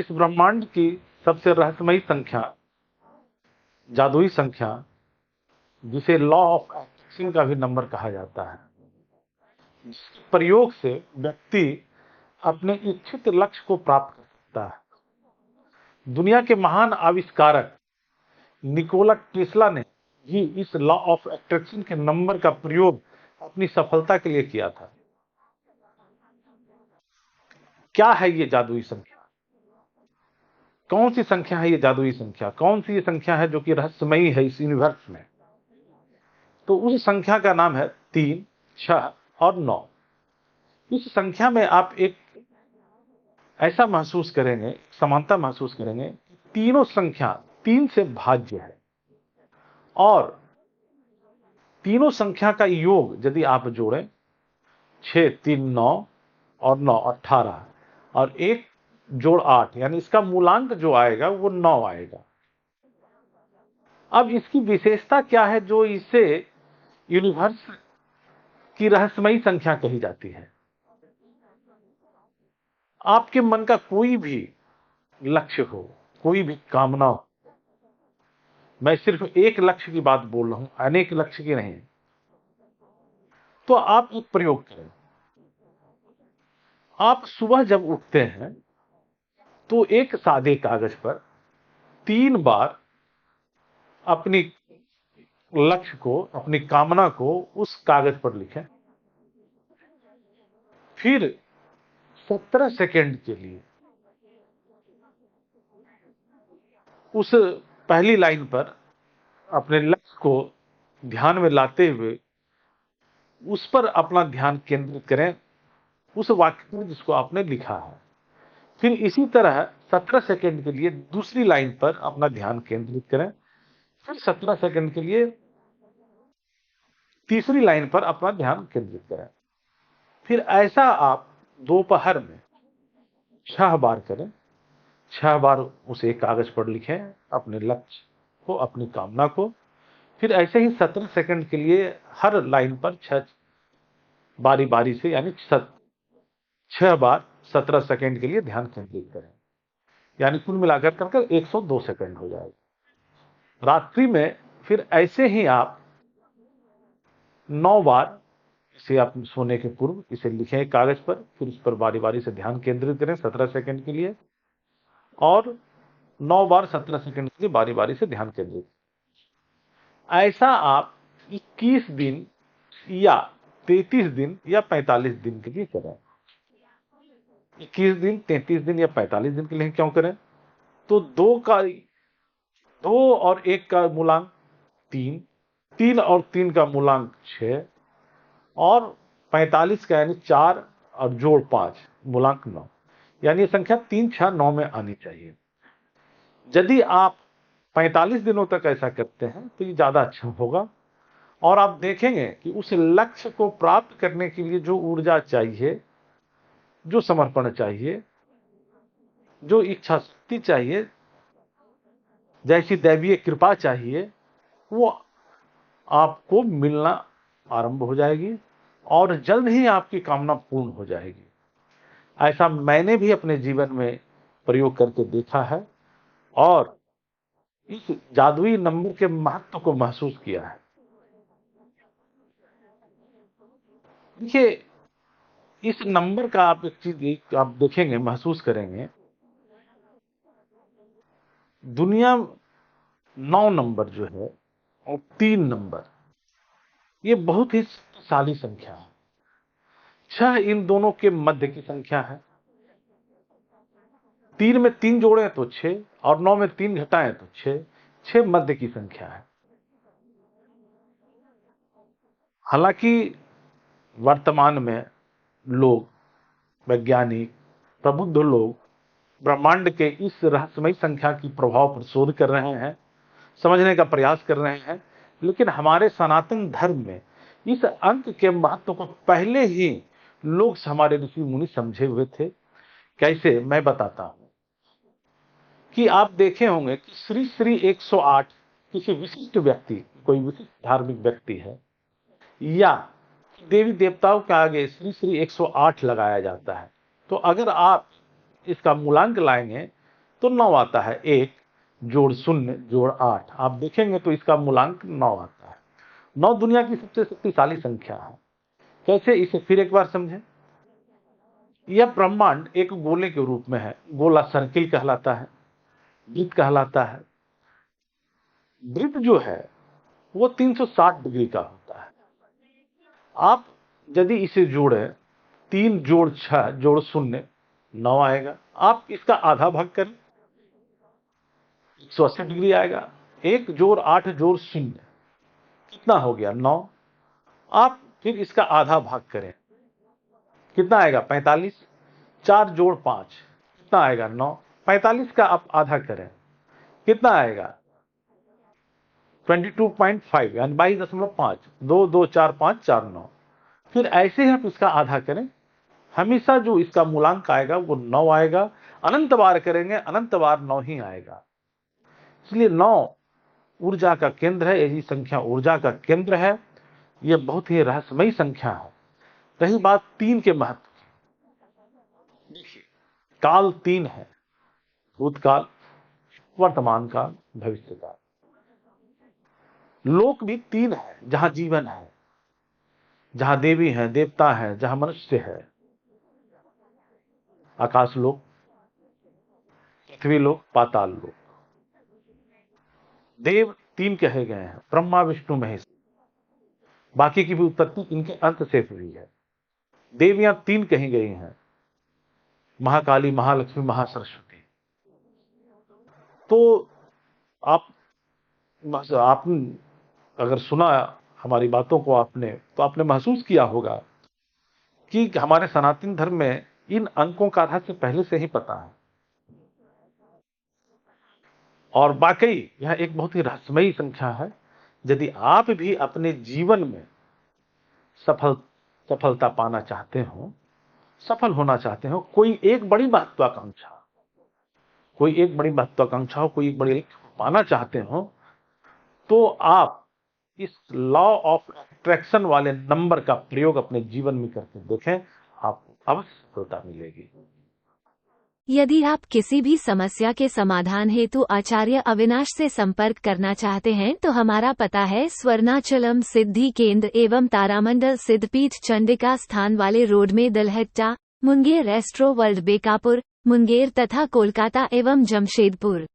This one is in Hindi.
इस ब्रह्मांड की सबसे रहस्यमयी संख्या, जादुई संख्या, जिसे लॉ ऑफ अट्रैक्शन का भी नंबर कहा जाता है, जिसके प्रयोग से व्यक्ति अपने इच्छित लक्ष्य को प्राप्त कर सकता है। दुनिया के महान आविष्कारक निकोला टेस्ला ने भी इस लॉ ऑफ अट्रैक्शन के नंबर का प्रयोग अपनी सफलता के लिए किया था। क्या है ये जादुई संख्या? कौन सी संख्या है ये जादुई संख्या? कौन सी ये संख्या है जो कि रहस्यमयी है इस यूनिवर्स में? तो उस संख्या का नाम है 3, 6 और 9। इस संख्या में आप एक ऐसा महसूस करेंगे, समानता महसूस करेंगे, तीनों संख्या 3 से भाज्य है और तीनों संख्या का योग यदि आप जोड़ें 6, 3, 9 और 9 18 और 1 जोड़ 8, यानी इसका मूलांक जो आएगा वो 9 आएगा। अब इसकी विशेषता क्या है जो इसे यूनिवर्स की रहस्यमयी संख्या कही जाती है? आपके मन का कोई भी लक्ष्य हो, कोई भी कामना हो, मैं सिर्फ एक लक्ष्य की बात बोल रहा हूं, अनेक लक्ष्य की नहीं, तो आप एक प्रयोग करें। आप सुबह जब उठते हैं तो एक सादे कागज पर 3 बार अपनी लक्ष्य को, अपनी कामना को उस कागज पर लिखें। फिर 17 सेकंड के लिए उस पहली लाइन पर अपने लक्ष्य को ध्यान में लाते हुए उस पर अपना ध्यान केंद्रित करें, उस वाक्य पर जिसको आपने लिखा है। फिर इसी तरह 17 सेकंड के लिए दूसरी लाइन पर अपना ध्यान केंद्रित करें। फिर 17 सेकंड के लिए तीसरी लाइन पर अपना ध्यान केंद्रित करें। फिर ऐसा आप दोपहर में 6 बार करें। 6 बार उस एक कागज पर लिखें अपने लक्ष्य को, अपनी कामना को। फिर ऐसे ही 17 सेकंड के लिए हर लाइन पर 6 बारी बारी से, यानी 6 बार 17 सेकंड के लिए ध्यान केंद्रित करें, यानी कुल मिलाकर कर 102 सेकंड हो जाएगा। रात्रि में फिर ऐसे ही आप 9 बार इसे आप सोने के पूर्व इसे लिखें कागज पर, फिर उस पर बारी बारी से ध्यान केंद्रित करें 17 सेकंड के लिए और 9 बार 17 सेकंड के लिए बारी बारी से ध्यान केंद्रित। ऐसा आप 21 दिन या 33 दिन या 45 दिन के लिए करें। 21 दिन, 33 दिन या 45 दिन के लिए क्यों करें? तो 2 और 1 का मूलांक 3, 3 और 3 का मूलांक 6 और 45 का यानी 4 और जोड़ 5 मूलांक 9, यानी ये संख्या 3, 6, 9 में आनी चाहिए। यदि आप 45 दिनों तक ऐसा करते हैं तो ये ज्यादा अच्छा होगा और आप देखेंगे कि उस लक्ष्य को प्राप्त करने के लिए जो ऊर्जा चाहिए, जो समर्पण चाहिए, जो इच्छा शक्ति चाहिए, जैसी दैवीय कृपा चाहिए, वो आपको मिलना आरंभ हो जाएगी और जल्द ही आपकी कामना पूर्ण हो जाएगी। ऐसा मैंने भी अपने जीवन में प्रयोग करके देखा है और इस जादुई नंबर के महत्व को महसूस किया है। देखिए, इस नंबर का आप एक चीज आप देखेंगे, महसूस करेंगे, दुनिया 9 नंबर जो है और 3 नंबर, ये बहुत ही शक्तिशाली संख्या है। 6 इन दोनों के मध्य की संख्या है। 3 में 3 जोड़े तो 6 और 9 में 3 घटाएं तो 6, 6 मध्य की संख्या है। हालांकि वर्तमान में लोग, वैज्ञानिक, प्रबुद्ध लोग ब्रह्मांड के इस रहस्यमय संख्या की प्रभाव पर शोध कर रहे हैं, समझने का प्रयास कर रहे हैं, लेकिन हमारे सनातन धर्म में इस अंक के महत्व को पहले ही लोग, हमारे ऋषि मुनि समझे हुए थे। कैसे, मैं बताता हूं कि आप देखे होंगे कि श्री श्री 108 किसी विशिष्ट व्यक्ति, कोई विशिष्ट धार्मिक व्यक्ति है, या देवी देवताओं के आगे श्री श्री 108 लगाया जाता है। तो अगर आप इसका मूलांक लाएंगे तो 9 आता है। 1 जोड़ 0 जोड़ 8, आप देखेंगे तो इसका मूलांक 9 आता है। 9 दुनिया की सबसे शक्तिशाली संख्या है। कैसे, इसे फिर एक बार समझें। यह ब्रह्मांड एक गोले के रूप में है। गोला सर्किल कहलाता है, वृत्त कहलाता है। वृत्त जो है वो 360 डिग्री का होता है। आप यदि इसे जोड़े 3 जोड़ 6 जोड़ 0 9 आएगा। आप इसका आधा भाग करें 180 डिग्री आएगा। 1 जोड़ 8 जोड़ 0 कितना हो गया 9। आप फिर इसका आधा भाग करें कितना आएगा 45। 4 जोड़ 5 कितना आएगा 9। 45 का आप आधा करें कितना आएगा 22.5 यानी 22.5। 2 2 4 5 4 9। फिर ऐसे ही आप इसका आधा करें, हमेशा जो इसका मूलांक आएगा वो 9 आएगा। अनंत बार करेंगे अनंत बार 9 ही आएगा। इसलिए 9 ऊर्जा का केंद्र है। यही संख्या ऊर्जा का केंद्र है। यह बहुत ही रहस्यमयी संख्या है। रही बात 3 के महत्व की, देखिए काल 3 है, भूतकाल, वर्तमान काल, भविष्य काल। लोक भी 3 है, जहां जीवन है, जहां देवी है, देवता है, जहां मनुष्य है। आकाश लोक, पृथ्वी लोक, पाताल लोक। देव 3 कहे गए हैं, ब्रह्मा विष्णु महेश। बाकी की भी उत्पत्ति इनके अंत से हुई है। देवियां 3 कही गई हैं, महाकाली, महालक्ष्मी, महासरस्वती। तो आप अगर सुना हमारी बातों को आपने, तो आपने महसूस किया होगा कि हमारे सनातन धर्म में इन अंकों का रहस्य पहले से ही पता है। और वाकई यह एक बहुत ही रहस्यमयी संख्या है। यदि आप भी अपने जीवन में सफलता पाना चाहते हो, सफल होना चाहते हो, कोई एक बड़ी महत्वाकांक्षा हो, कोई एक बड़ी लक्ष्य पाना चाहते हो, तो आप इस लॉ ऑफ अट्रैक्शन वाले नंबर का प्रयोग अपने जीवन में करके देखें, आपको अवश्य सफलता मिलेगी। यदि आप किसी भी समस्या के समाधान हेतु आचार्य अविनाश से संपर्क करना चाहते हैं तो हमारा पता है स्वर्णाचलम सिद्धि केंद्र एवं तारामंडल सिद्धपीठ चंडिका स्थान वाले रोड में दलहट्टा, मुंगेर, एस्ट्रो वर्ल्ड बेकापुर, मुंगेर तथा कोलकाता एवं जमशेदपुर।